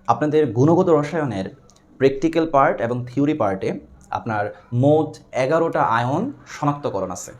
আপনাদের গুণগত রসায়নের প্র্যাকটিক্যাল পার্ট এবং থিওরি পার্টে আপনার মোট 11টা আয়ন শনাক্তকরণ আছে।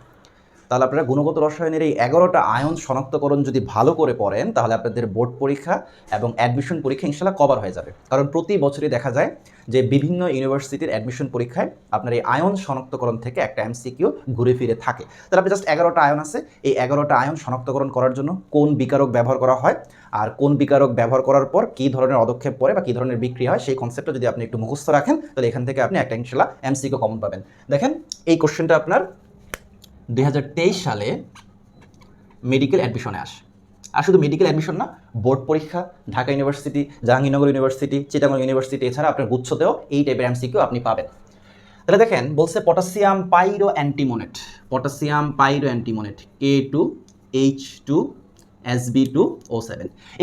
তাহলে আপনারা গুণগত রসায়নের এই 11টা আয়ন শনাক্তকরণ যদি ভালো করে পড়েন তাহলে আপনাদের বোর্ড পরীক্ষা এবং অ্যাডমিশন পরীক্ষা ইনশাল্লাহ কভার হয়ে যাবে। কারণ প্রতি বছরই দেখা যায় যে বিভিন্ন ইউনিভার্সিটির অ্যাডমিশন পরীক্ষায় আপনার এই আয়ন শনাক্তকরণ থেকে একটা এমসিকিউ ঘুরে ফিরে থাকে। তাহলে আপনি জাস্ট 11টা আয়ন আছে, এই 11টা আয়ন শনাক্তকরণ করার জন্য কোন বিকারক ব্যবহার করা হয় আর কোন বিকারক ব্যবহার করার পর কী ধরনের পদক্ষেপ পড়ে বা কী ধরনের বিক্রিয়া হয় সেই কনসেপ্টটা যদি আপনি একটু মুখস্থ রাখেন তাহলে এখান থেকে আপনি একটা ইনশাল্লাহ এমসিকিউ কমন পাবেন। দেখেন এই কোশ্চেনটা আপনার 2023 সালে মেডিকেল অ্যাডমিশনে আসে। আর শুধু মেডিকেল অ্যাডমিশন না, বোর্ড পরীক্ষা, Dhaka university, Jahangirnagar university, Chittagong university এছাড়া আপনার গুচ্ছতেও এই টাইপের এমসিকিউ আপনি পাবেন। তাহলে দেখেন বলছে পটাশিয়াম পাইরো অ্যান্টিমোনেট, পটাশিয়াম পাইরো অ্যান্টিমোনেট K2H2SB2O7,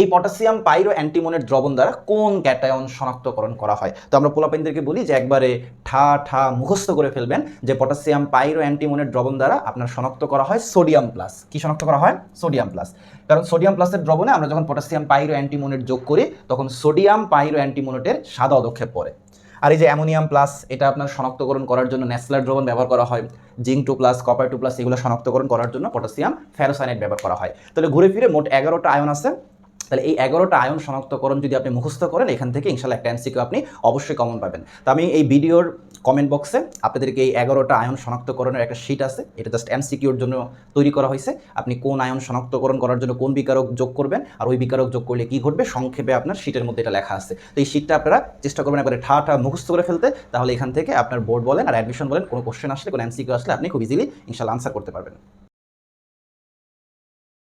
এই পটাশিয়াম পাইরো অ্যান্টিমোনেট দ্রবণ দ্বারা কোন ক্যাটায়ন শনাক্তকরণ করা হয়? তো আমরা পোলাপাইনদেরকে বলি যে একবারে ঠা মুখস্থ করে ফেলবেন যে পটাশিয়াম পাইরো অ্যান্টিমোনেট দ্রবণ দ্বারা আপনার শনাক্ত করা হয় সোডিয়াম প্লাস। কি শনাক্ত করা হয়? Sodium plus. কারণ সোডিয়াম প্লাসের দ্রবণে আমরা যখন পটাশিয়াম পাইরো অ্যান্টিমোনেট যোগ করি তখন সোডিয়াম পাইরো অ্যান্টিমোনেটের সাদা অদক্ষেপ পড়ে। আর এই যে অ্যামোনিয়াম প্লাস, এটা আপনার শনাক্তকরণ করার জন্য ন্যাসলার দ্রবণ ব্যবহার করা হয়। জিঙ্ক 2+, কপার 2+, এগুলো শনাক্তকরণ করার জন্য পটাশিয়াম ফেরোসাইনাইড ব্যবহার করা হয়। তাহলে ঘুরে ফিরে মোট 11টা আয়ন আছে। তাহলে এই 11টা আয়ন শনাক্তকরণ যদি আপনি মুখস্থ করেন এখান থেকে ইনশাল্লাহ একটা এমসিকিউ আপনি অবশ্যই কমন পাবেন। তো আমি এই ভিডিওর কমেন্ট বক্সে আপনাদেরকে এই 11টা আয়ন শনাক্তকরণের একটা শিট আছে, এটা জাস্ট এমসিকিউর জন্য তৈরি করা হয়েছে। আপনি কোন আয়ন শনাক্তকরণ করার জন্য কোন বিকারক যোগ করবেন আর ওই বিকারক যোগ করলে কী ঘটবে সংক্ষেপে আপনার শিটের মধ্যে এটা লেখা আছে। তো এই শিটটা আপনারা চেষ্টা করবেন একবারে ঠা মুখস্থ করে ফেলতে, তাহলে এখান থেকে আপনার বোর্ড বলেন আর অ্যাডমিশন বলেন কোনো কোশ্চেন আসলে কোনো এমসিকিউ আসলে আপনি খুব ইজিলি ইনশাল্লাহ আনসার করতে পারবেন।